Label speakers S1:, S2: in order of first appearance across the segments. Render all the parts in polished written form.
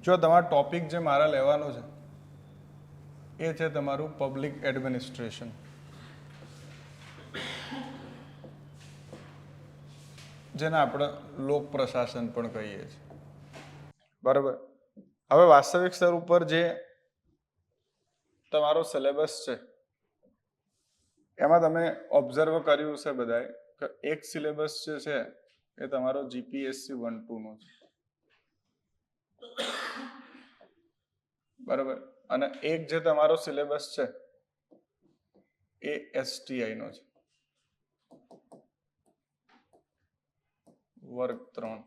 S1: જો તમારો ટોપિક જે મારા લેવાનો છે એ છે તમારું પબ્લિક એડમિનિસ્ટ્રેશન. જેને આપણે લોક પ્રશાસન પણ કહીએ છીએ. બરાબર. હવે વાસ્તવિક સ્તર ઉપર જે તમારો સિલેબસ છે એમાં તમે ઓબ્ઝર્વ કર્યું છે બધાએ કે એક સિલેબસ જે છે એ તમારો જીપીએસસી 1-2 નો છે. બરાબર. અને એક જે તમારો સિલેબસ છે એ એસટીઆઈ નો છે, વર્ગ 3.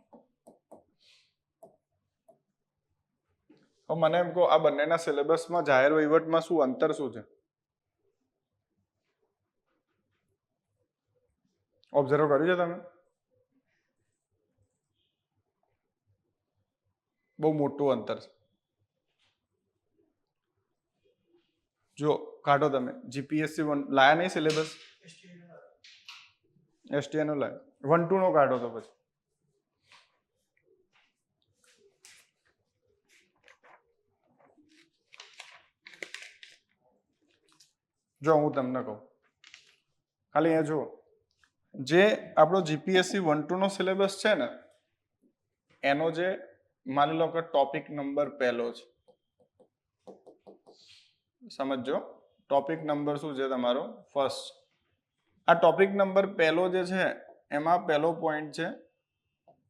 S1: હવે મને એમ કહો, આ બંનેના સિલેબસમાં જાહેર વહીવટમાં શું અંતર શું છે? ઓબ્ઝર્વ કર્યું છે તમે? બહુ મોટું અંતર છે. જો કાઢો તમે જીપીએસસી 1 લાયા નહીં સિલેબસ, એસટીઆઈ નો લાયો, 1-2 નો કાઢો તો પછી જો હું તમને કહું, ખાલી અહીંયા જુઓ, જે આપણો જીપીએસસી 1-2 નો સિલેબસ છે ને એનો જે માની લો કે ટોપિક નંબર પહેલો છે, સમજો ટોપિક નંબર શું છે તમારો? ફર્સ્ટ. આ ટોપિક નંબર પહેલો જે છે એમાં પહેલો પોઈન્ટ છે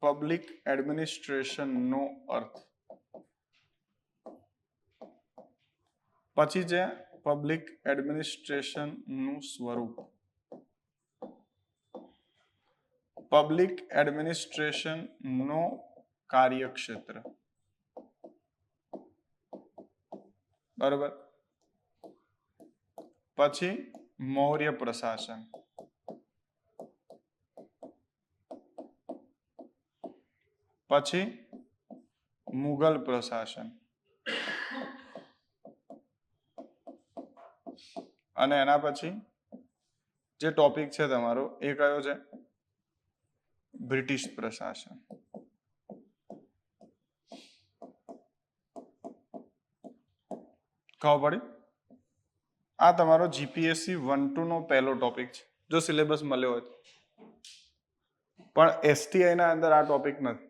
S1: પબ્લિક એડમિનિસ્ટ્રેશન નો અર્થ. પછી છે પબ્લિક એડમિનિસ્ટ્રેશન નું સ્વરૂપ, પબ્લિક એડમિનિસ્ટ્રેશન નો કાર્યક્ષેત્ર. બરોબર. પછી મૌર્ય પ્રશાસન, પછી મુગલ પ્રશાસન, અને એના પછી જે ટોપિક છે તમારો એ કયો છે? બ્રિટિશ પ્રશાસન. ખબર પડી? આ તમારો જીપીએસસી 1-2 નો પહેલો ટોપિક છે જો સિલેબસ મળ્યો હોય તો. પણ એસટીઆઈ ના અંદર આ ટોપિક નથી.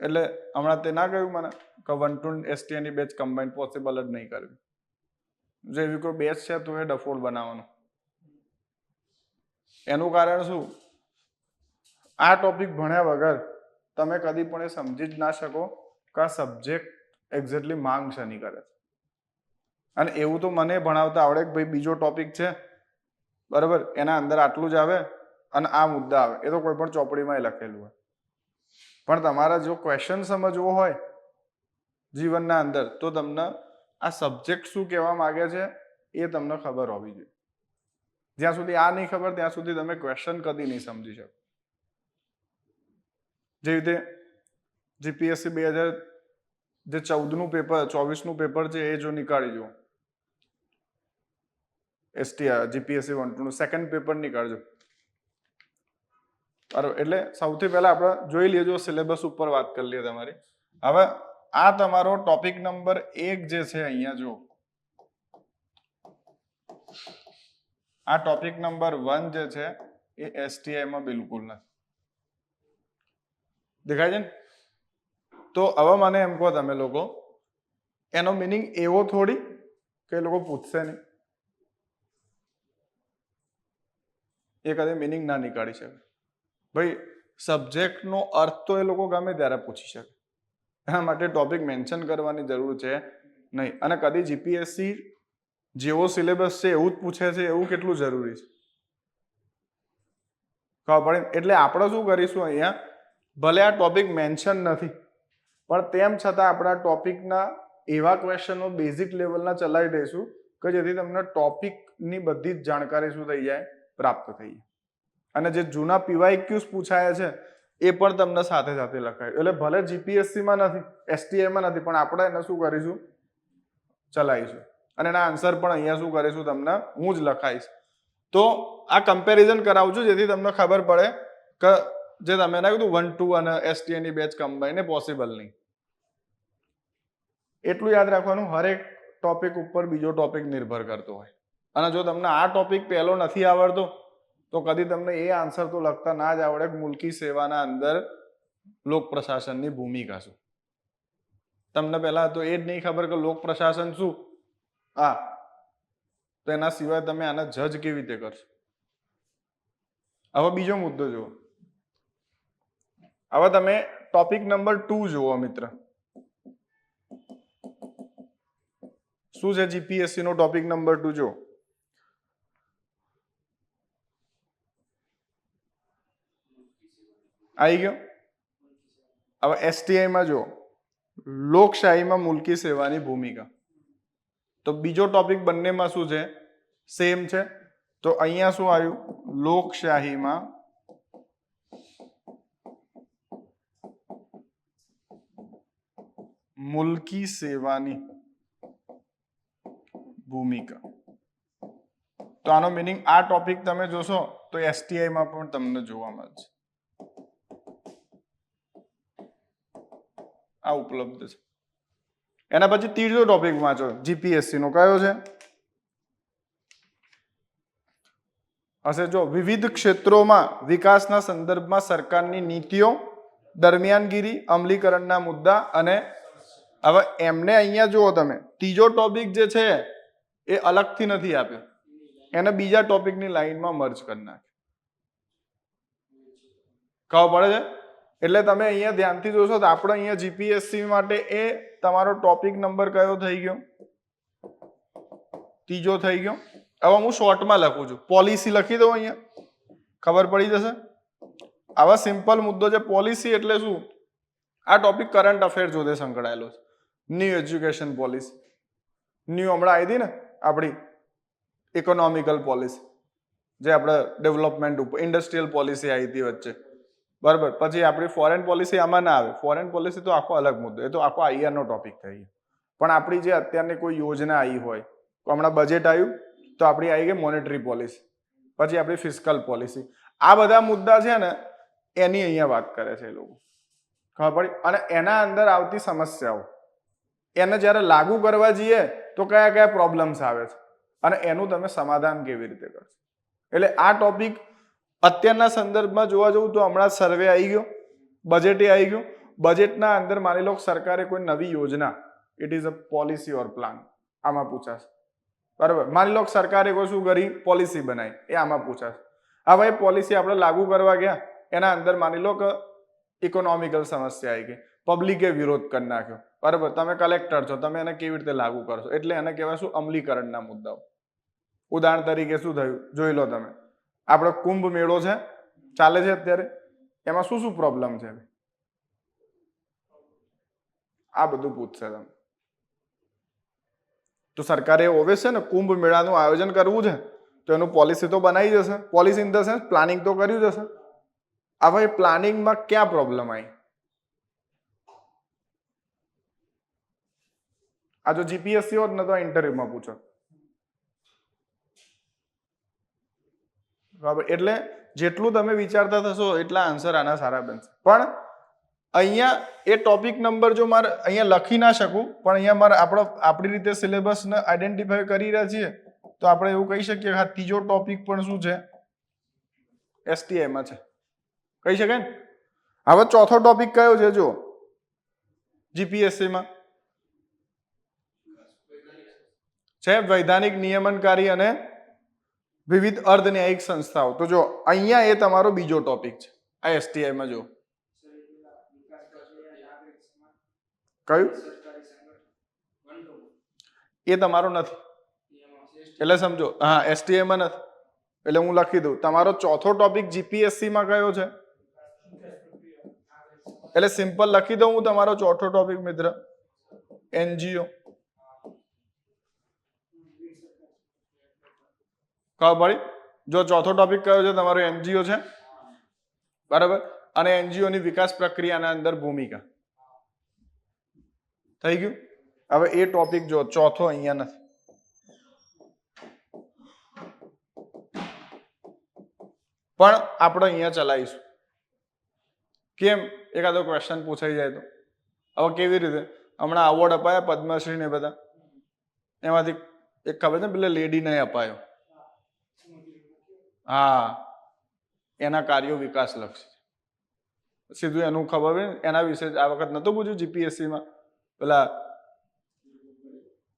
S1: એટલે હમણાં તે ના કહ્યું મને કે 1-2 એસટીઆઈ ની બેચ કમ્બાઈન પોસિબલ જ નહીં કર્યું. જો એવી કોઈ બેચ છે તો એ ડફોડ બનાવવાનું. એનું કારણ શું? આ ટોપિક ભણ્યા વગર તમે કદી પણ એ સમજી જ ના શકો કે આ સબ્જેક્ટ એક્ઝેક્ટલી માંગ શેની કરે છે. અને એવું તો મને ભણાવતા આવડે કે ભાઈ બીજો ટોપિક છે બરાબર, એના અંદર આટલું જ આવે અને આ મુદ્દા આવે, એ તો કોઈ પણ ચોપડીમાં લખેલું હોય. પણ તમારા જો ક્વેશ્ચન સમજવો હોય જીવનના અંદર તો તમને આ સબ્જેક્ટ શું કહેવા માંગે છે એ તમને ખબર હોવી જોઈએ. જ્યાં સુધી આ નહીં ખબર ત્યાં સુધી તમે ક્વેશ્ચન કદી નહીં સમજી શકો. જે રીતે જીપીએસસી 2014 નું પેપર, 24 નું પેપર છે એ જો નીકાળી જુઓ, જીપીએસસી 1-2 નું સેકન્ડ પેપર નીકાળજો. બરાબર. એટલે સૌથી પહેલા આપણે જોઈ લેજો સિલેબસ ઉપર વાત કરી લઈએ તમારી. હવે આ તમારો ટોપિક નંબર 1 જે છે અહીંયા જો, આ ટોપિક નંબર 1 જે છે એ એસટીઆઈ માં બિલકુલ નથી. દેખાય છે ને? તો હવે મને એમ કહો તમે લોકો, એનો મિનિંગ એવો થોડી કે એ લોકો પૂછશે નહીં. એ કદી મિનિંગ ના નીકાળી શકે. ભાઈ સબ્જેક્ટનો અર્થ તો એ લોકો ગમે ત્યારે પૂછી શકે. એના માટે ટોપિક મેન્શન કરવાની જરૂર છે નહીં. અને કદી જીપીએસસી જેવો સિલેબસ છે એવું જ પૂછે છે એવું કેટલું જરૂરી છે? ખબર પડે? એટલે આપણે શું કરીશું અહીંયા, ભલે આ ટોપિક મેન્શન નથી પણ તેમ છતાં આપણા ટોપિકના એવા ક્વેશ્ચનો બેઝિક લેવલના ચલાવી દઈશું કે જેથી તમને ટોપિકની બધી જ જાણકારી શું થઈ જાય? પ્રાપ્ત થઈ જાય. અને જે જૂના પીવાયક્યુઝ પૂછાયા છે એ પણ તમને સાથે સાથે લખાય. એટલે ભલે જીપીએસસીમાં નથી, એસટીઆઈમાં નથી, પણ આપણે એને શું કરીશું? ચલાવીશું. અને એના આન્સર પણ અહીંયા શું કરીશું? તમને હું જ લખાઈશ. તો આ કમ્પેરિઝન કરાવું છું જેથી તમને ખબર પડે કે જે તમે ના કીધું 1 2 અને STA ની બેચ કમ્બાઈન એ પોસિબલ નહીં. એટલું યાદ રાખવાનું, હરેક ટોપિક ઉપર બીજો ટોપિક નિર્ભર કરતો હોય. અને જો તમને આ ટોપિક પહેલો નથી આવડતો તો કદી તમને એ આન્સર તો લખતા ના જ આવડે કે મુલકી સેવાના અંદર લોક પ્રશાસનની ભૂમિકા શું. તમને પહેલા તો એ જ નહીં ખબર કે લોક પ્રશાસન શું, તો એના સિવાય તમે આને જજ કેવી રીતે કરશો. હવે બીજો મુદ્દો જુઓ. હવે તમે ટોપિક નંબર 2 જુઓ મિત્ર. શું છે જીપીએસસી નો ટોપિક નંબર 2 જુઓ. આવી ગયો. હવે STI માં જુઓ, લોકશાહીમાં મુલકી સેવાની ભૂમિકા. તો બીજો ટોપિક બંનેમાં શું છે, સેમ છે. તો અહીંયા શું આવ્યું, લોકશાહીમાં મુલકી સેવાની ભૂમિકા. તો આનો મીનિંગ આ ટોપિક તમે જોશો તો STI માં પણ તમને જોવા મળશે. આ ઉપલબ્ધ છે. એના પછી ત્રીજો ટોપિક વાંચો જીપીએસસી નો, કયો છે? હશે જો, વિવિધ ક્ષેત્રોમાં વિકાસના સંદર્ભમાં સરકારની નીતિઓ, દરમિયાનગીરી, અમલીકરણના મુદ્દા. અને હવે એમને અહીંયા જુઓ તમે, ત્રીજો ટોપિક જે છે એ અલગથી નથી આપ્યો, એને બીજા ટોપિકની લાઈનમાં મર્જ કરી નાખ્યો. ખબર પડે છે? એટલે તમે અહીંયા ધ્યાનથી જોશો તો આપણે અહીંયા જીપીએસસી માટે એ તમારો ટોપિક નંબર કયો થઈ ગયો, ત્રીજો થઈ ગયો. હવે હું શોર્ટમાં લખું છું, પોલિસી લખી દઉં અહીંયા, ખબર પડી જશે. આવા સિમ્પલ મુદ્દો છે. પોલિસી એટલે શું? આ ટોપિક કરંટ અફેર જોડે સંકળાયેલો છે. ન્યૂ એજ્યુકેશન પોલિસી, ન્યૂ હમણાં આવી હતી ને આપણી ઇકોનોમિકલ પોલિસી, જે આપણે ડેવલપમેન્ટ ઉપર, ઇન્ડસ્ટ્રીયલ પોલિસી આવી હતી વચ્ચે, બરાબર. પછી આપણી ફોરેન પોલિસી આમાં ના આવે. ફોરેન પોલિસી તો આખો અલગ મુદ્દો, એ તો આખો IR નો ટોપિક થઈ ગયો. પણ આપણી જે અત્યારની કોઈ યોજના આવી હોય, તો હમણાં બજેટ આવ્યું તો આપણી આવી ગઈ મોનેટરી પોલિસી, પછી આપણી ફિસ્કલ પોલિસી. આ બધા મુદ્દા છે ને એની અહીંયા વાત કરે છે એ લોકો, ખબર પડી? અને એના અંદર આવતી સમસ્યાઓ, એને જ્યારે લાગુ કરવા જઈએ તો કયા કયા પ્રોબ્લેમ્સ આવે છે અને એનું તમે સમાધાન કેવી રીતે કરશો. એટલે આ ટોપિક અત્યારના સંદર્ભમાં જોવા જવું તો હમણાં સર્વે આવી ગયો, બજેટે આવી ગયું. બજેટના અંદર માની લો સરકારે કોઈ નવી યોજના, it is a policy or plan, આમાં પૂછાશે, બરાબર. માની લો સરકારે કોઈ શું કરી, પોલિસી બનાવી, એ આમાં પૂછાશે. હવે એ પોલિસી આપણે લાગુ કરવા ગયા, એના અંદર માની લો કે ઇકોનોમિકલ સમસ્યા આવી ગઈ, પબ્લિકે વિરોધ કરી નાખ્યો, બરાબર. તમે કલેક્ટર છો, તમે એને કેવી રીતે લાગુ કરશો? એટલે એને કહેવાય શું, અમલીકરણના મુદ્દાઓ. ઉદાહરણ તરીકે શું થયું જોઈ લો તમે, આપણો કુંભ મેળો છે, ચાલે છે અત્યારે, એમાં શું શું પ્રોબ્લેમ છે, આ બધું પૂછશે તમે. તો સરકારે ઓવેસ છે ને કુંભ મેળાનું આયોજન કરવું છે, તો એનું પોલિસી તો બનાવી જશે. Policy in the sense planning તો કર્યું જશે. હવે પ્લાનિંગમાં ક્યાં પ્રોબ્લેમ આવી? આ જો જીપીએસસી હોત ને તો ઇન્ટરવ્યુમાં પૂછો, બરાબર. એટલે જેટલું તમે વિચારતા થશો એટલા આન્સર આના સારા બનશે. પણ અહીંયા એ ટોપિક નંબર જો મારે અહીંયા લખી ના શકું, પણ અહીંયા મારે આપણી રીતે સિલેબસને આઈડેન્ટિફાઈ કરી રહ્યા છીએ તો આપણે એવું કહી શકીએ કે આ ત્રીજો ટોપિક પણ શું છે, STI માં છે, કહી શકાય ને. હવે ચોથો ટોપિક કયો છે જો જીપીએસસી માં છે, વૈધાનિક, નિયમનકારી અને વિવિધ અર્ધન્યાયિક સંસ્થાઓ. તો જો અહીંયા એ તમારો બીજો ટોપિક છે આ STI માં. જો કયું એ તમારો નથી, એટલે સમજો. હા, STI માં નથી, એટલે હું લખી દઉં. તમારો ચોથો ટોપિક જીપીએસસી માં કયો છે, એટલે સિમ્પલ લખી દઉં હું તમારો ચોથો ટોપિક મિત્ર, NGO. ખબર પડી? જો ચોથો ટોપિક કયો છે તમારો, NGO છે, બરાબર. અને NGO ની વિકાસ પ્રક્રિયાના અંદર ભૂમિકા. થઈ ગયું. હવે એ ટોપિક જો ચોથો અહીંયા નથી, પણ આપણે અહીંયા ચલાવીશું. કેમ એકાદો ક્વેશ્ચન પૂછાઈ જાય તો. હવે કેવી રીતે હમણાં અવોર્ડ અપાયા પદ્મશ્રી ને બધા, એમાંથી એક ખબર છે પેલા લેડીને અપાયો, હા એના કાર્યો વિકાસ લક્ષી, સીધું એનું ખબર હોય એના વિશે આ વખત નતું પૂછ્યું જીપીએસસી માં પેલા,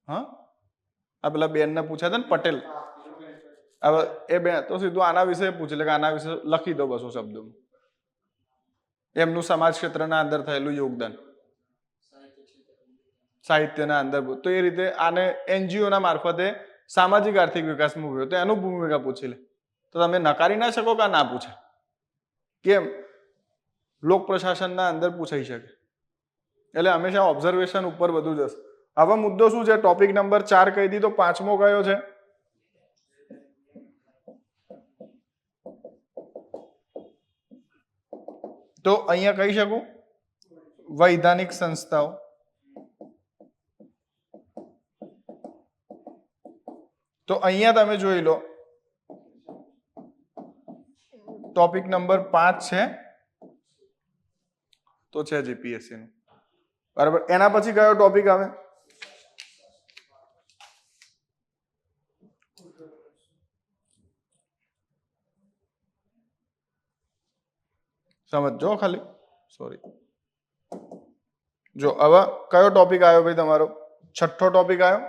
S1: હા આ પેલા બેન ને પૂછ્યા હતા ને પટેલ, હવે એ બેન તો સીધું આના વિશે પૂછી લે કે આના વિશે લખી દો 200 શબ્દોમાં એમનું સમાજ ક્ષેત્રના અંદર થયેલું યોગદાન, સાહિત્યના અંદર, તો એ રીતે આને એનજીઓ ના મારફતે સામાજિક આર્થિક વિકાસ મૂક્યો તો એનું ભૂમિકા પૂછી લે, તો તમે નકારી ના શકો કે ના પૂછે, કેમ લોક પ્રશાસનના અંદર પૂછાઈ શકે, એટલે હંમેશા ઓબ્ઝર્વેશન ઉપર બધું જશે. હવે મુદ્દો શું છે, ટોપિક નંબર 4 કહી દીધો, 5મો કયો છે? તો અહીંયા કહી શકું વૈધાનિક સંસ્થાઓ, તો અહીંયા તમે જોઈ લો ટોપિક નંબર 5 છે, તો છે જીપીએસસી નું, બરાબર. એના પછી કયો ટોપિક આવે? સમજો ખાલી, સોરી, જો હવે કયો ટોપિક આવ્યો ભાઈ તમારો? 6થો ટોપિક આવ્યો,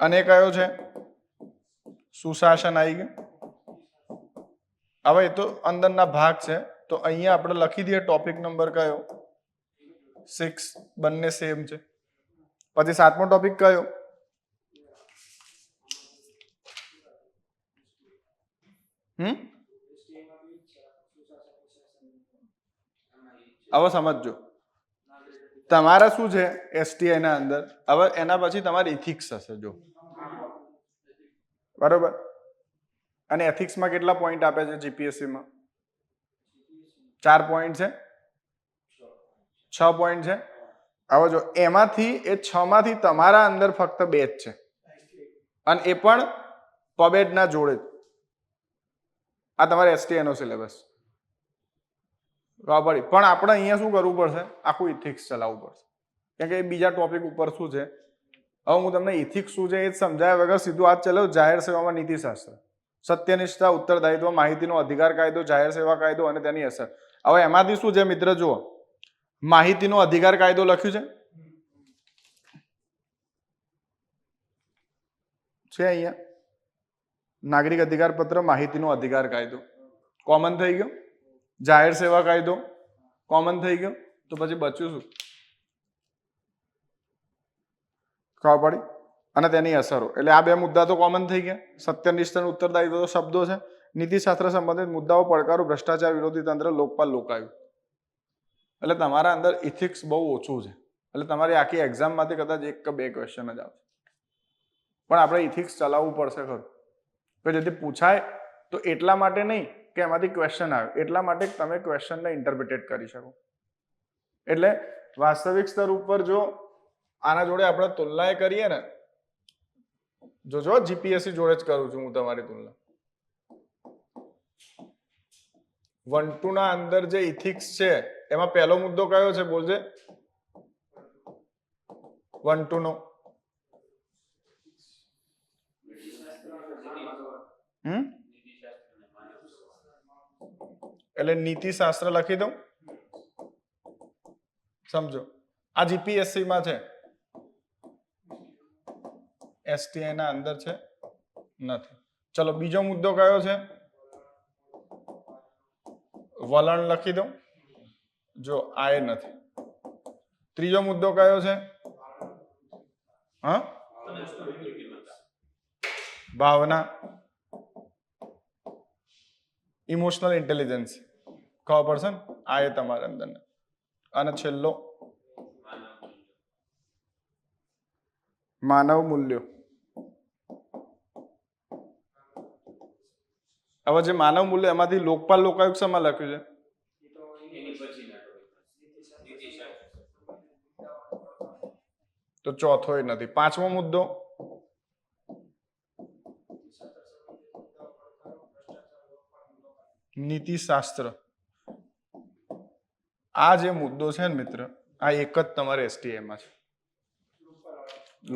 S1: અને કયો છે? સુશાસન આવી ગયું. હવે એ તો અંદરના ભાગ છે, તો અહીંયા આપણે લખી દઈએ ટોપિક નંબર કયો? 6, બંને સેમ છે. પછી 7મો ટોપિક કયો? હવે સમજો તમારા શું છે એસટીઆઈ ના અંદર, હવે એના પછી તમારે ઇથિક્સ હશે, જો બરોબર. અને એથિક્સમાં કેટલા પોઈન્ટ આપે છે જીપીએસસી માં? 4 પોઈન્ટ છે, 6 પોઈન્ટ છે. હવે જો એમાંથી એ 6 માંથી તમારા અંદર ફક્ત 2 જ છે, અને એ પણ પબેડ ના જોડે જ. આ તમારે એસટીઆઈ નો સિલેબસ પડી, પણ આપણે અહીંયા શું કરવું પડશે? આખું ઇથિક્સ ચલાવવું પડશે, કેમ કે બીજા ટોપિક ઉપર શું છે. હવે હું તમને ઇથિક્સ શું છે એ જ સમજાયા વગર સીધું આ ચલાવ. જાહેર સેવામાં નીતિશાસ્ત્ર, સત્યનિષ્ઠા, ઉત્તરદાયિત્વ, માહિતીનો અધિકાર કાયદો, જાહેર સેવા કાયદો અને તેની અસર. હવે એમાંથી શું છે મિત્ર, જુઓ, માહિતીનો અધિકાર કાયદો લખ્યું છે અહીંયા, નાગરિક અધિકાર પત્ર, માહિતીનો અધિકાર કાયદો કોમન થઈ ગયો, જાહેર સેવા કાયદો કોમન થઈ ગયો, તો પછી બચ્યું શું? ખબર પડી? અને તેની અસરો, એટલે આ 2 મુદ્દા તો કોમન થઈ ગયા. સત્યનિષ્ઠ અને ઉત્તરદાયિત્વ તો શબ્દો છે. નીતિશાસ્ત્ર સંબંધિત મુદ્દાઓ, પડકારો, ભ્રષ્ટાચાર વિરોધી તંત્ર, લોકપાલ, લોકાયુક્ત. એટલે તમારા અંદર ઇથિક્સ બહુ ઓછું છે, એટલે તમારી આખી એક્ઝામમાંથી કદાચ 1 કે 2 ક્વેશ્ચન જ આવશે, પણ આપણે ઇથિક્સ ચલાવવું પડશે ખરું, કે જેથી પૂછાય. તો એટલા માટે નહીં કે એમાંથી ક્વેશ્ચન આવે, એટલા માટે તમે ક્વેશ્ચનને ઇન્ટરપ્રિટેટ કરી શકો. એટલે વાસ્તવિક સ્તર ઉપર જો આના જોડે આપણે તુલના કરીએ ને, જો જીપીએસસી જોડે જ કરું છું હું તમારી તુલના. 1-2 ના અંદર જે ઇથિક્સ છે એમાં પહેલો મુદ્દો કયો છે બોલજે? 1-2 નો એટલે નીતિશાસ્ત્ર લખી દઉં, સમજો આ જીપીએસસી માં છે, એસટીઆઈ ના અંદર છે નથી. ચલો બીજો મુદ્દો કયો છે? વલણ લખી દઉં, જો આ એ નથી. ત્રીજો મુદ્દો કયો છે? હા, ભાવના, ઇમોશનલ ઇન્ટેલિજન્સ, ખબર પડશે ને? આ એ તમારા અંદર. અને છેલ્લો માનવ મૂલ્યો. હવે જે માનવ મૂલ્ય એમાંથી લોકપાલ, લોકાયુક્ત શેમાં લખ્યું છે? તો ચોથો એ નથી. 5મો મુદ્દો નીતિશાસ્ત્ર, આ જે મુદ્દો છે ને મિત્ર, આ એક જ તમારે STI માં છે.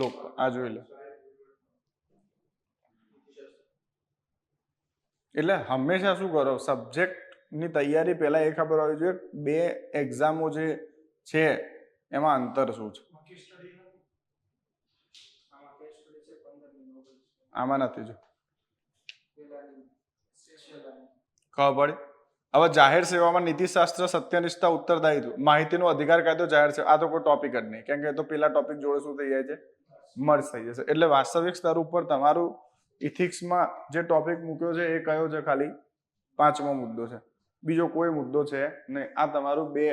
S1: લોક આ જોઈ લો. એટલે હંમેશા શું કરો, સબ્જેક્ટ ની તૈયારી પહેલા એ ખબર હોવી જોઈએ બે એક્ઝામો જે છે એમાં અંતર શું છે. આમાં નથી જો ખબર પડી. હવે જાહેર સેવામાં નીતિશાસ્ત્ર, સત્યનિષ્ઠા, ઉત્તરદાયિત્વ, માહિતીનો અધિકાર કાયદો, જાહેર સેવા, આ તો કોઈ ટોપિક જ નહીં, કેમ કે એ તો પેલા ટોપિક જોડે શું થઈ જાય છે, મર્જ થઈ જશે. એટલે વાસ્તવિક સ્તર ઉપર તમારું ઇથિક્સમાં જે ટોપિક મૂક્યો છે એ કયો છે, ખાલી 5મો મુદ્દો છે, બીજો કોઈ મુદ્દો છે નહીં. આ તમારું બે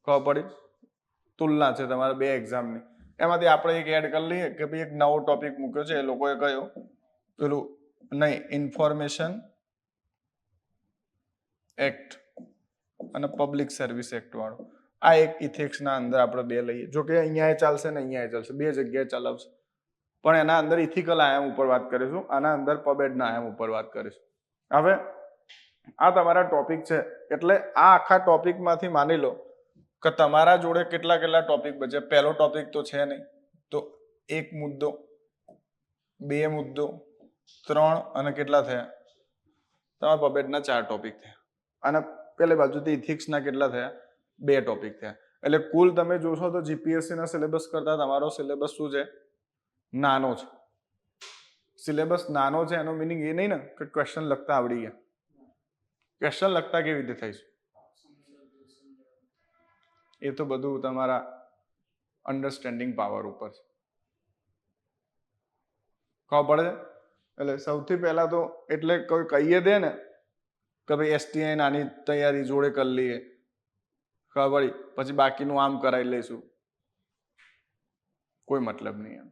S1: ખબર પડી તુલના છે તમારા બે એક્ઝામની. એમાંથી આપણે એક એડ કરી લઈએ કે ભાઈ એક નવો ટોપિક મૂક્યો છે, એ લોકોએ કયો પેલું નહીં, ઇન્ફોર્મેશન એક્ટ અને પબ્લિક સર્વિસ એક્ટ વાળો. આ એક ઇથિક્સના અંદર આપણે બે લઈએ. જો કે અહીંયા ચાલશે ને અહીંયા ચાલશે, બે જગ્યાએ ચલાવશે, પણ એના અંદર ઇથિકલ આયામ ઉપર વાત કરીશું, આના અંદર પબેડના આયામ ઉપર વાત કરીશું. હવે આ તમારા ટોપિક છે, એટલે આ આખા ટોપિકમાંથી માની લો કે તમારા જોડે કેટલા કેટલા ટોપિક બચે. પહેલો ટોપિક તો છે નહીં, તો એક મુદ્દો, બે મુદ્દો, 3 અને કેટલા થયા તમારા પબેડના 4 ટોપિક થયા. અને પેલી બાજુથી ઇથિક્સના કેટલા થયા, 2 ટોપિક થયા. એટલે કુલ તમે જોશો તો GPSC ના સિલેબસ કરતા તમારો સિલેબસ શું છે, નાનો છે. સિલેબસ નાનો છે એનો મિનિંગ એ નહીં ને કે ક્વેશ્ચન લખતા આવડી ગયા. ક્વેશ્ચન લખતા કેવી રીતે થઈશું, એ તો બધું તમારા અન્ડરસ્ટેન્ડિંગ પાવર ઉપર છે. ખબર પડે છે? એટલે સૌથી પહેલા તો એટલે કોઈ કહીએ દે ને કે ભાઈ STI નાની તૈયારી જોડે કરી લઈએ, ખબર પડી, પછી બાકીનું આમ કરાવી લઈશું, કોઈ મતલબ નહીં એમ.